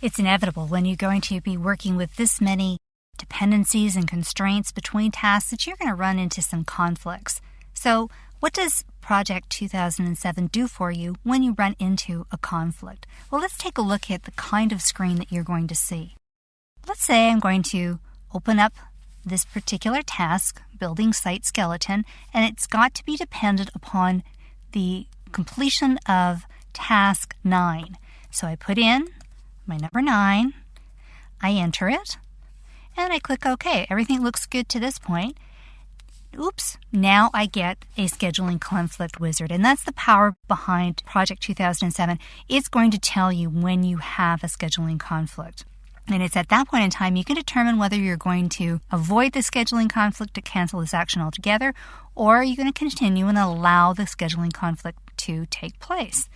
It's inevitable when you're going to be working with this many dependencies and constraints between tasks that you're going to run into some conflicts. So what does Project 2007 do for you when you run into a conflict? Well, let's take a look at the kind of screen that you're going to see. Let's say I'm going to open up this particular task, building site skeleton, and it's got to be dependent upon the completion of task 9. So I put in my number 9, I enter it, and I click OK. Everything looks good to this point. Oops, now I get a scheduling conflict wizard, and that's the power behind Project 2007. It's going to tell you when you have a scheduling conflict. And it's at that point in time you can determine whether you're going to avoid the scheduling conflict to cancel this action altogether, or you're going to continue and allow the scheduling conflict to take place.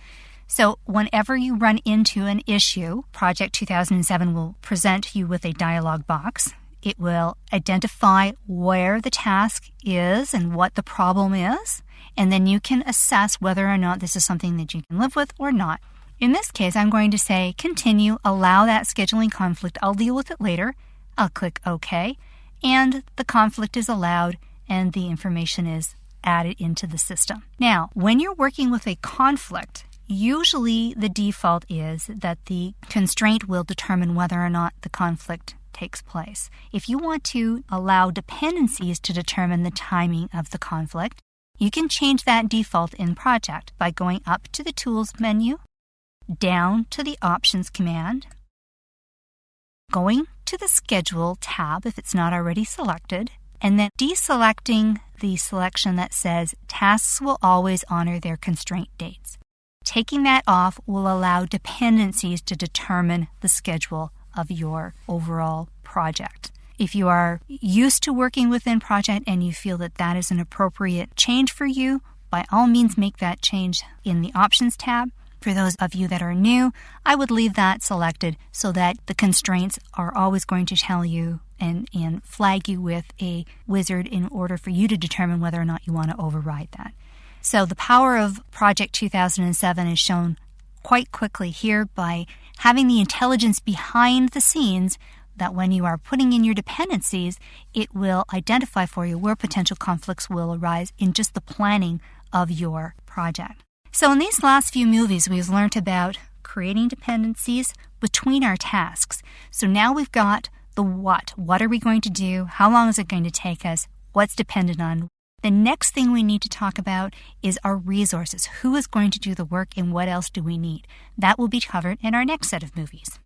So whenever you run into an issue, Project 2007 will present you with a dialog box. It will identify where the task is and what the problem is, and then you can assess whether or not this is something that you can live with or not. In this case, I'm going to say continue, allow that scheduling conflict. I'll deal with it later. I'll click OK, and the conflict is allowed and the information is added into the system. Now, when you're working with a conflict, usually the default is that the constraint will determine whether or not the conflict takes place. If you want to allow dependencies to determine the timing of the conflict, you can change that default in Project by going up to the Tools menu, down to the Options command, going to the Schedule tab if it's not already selected, and then deselecting the selection that says Tasks will always honor their constraint dates. Taking that off will allow dependencies to determine the schedule of your overall project. If you are used to working within Project and you feel that that is an appropriate change for you, by all means make that change in the Options tab. For those of you that are new, I would leave that selected so that the constraints are always going to tell you and flag you with a wizard in order for you to determine whether or not you want to override that. So the power of Project 2007 is shown quite quickly here by having the intelligence behind the scenes that when you are putting in your dependencies, it will identify for you where potential conflicts will arise in just the planning of your project. So in these last few movies, we've learned about creating dependencies between our tasks. So now we've got the what. What are we going to do? How long is it going to take us? What's dependent on? The next thing we need to talk about is our resources. Who is going to do the work and what else do we need? That will be covered in our next set of movies.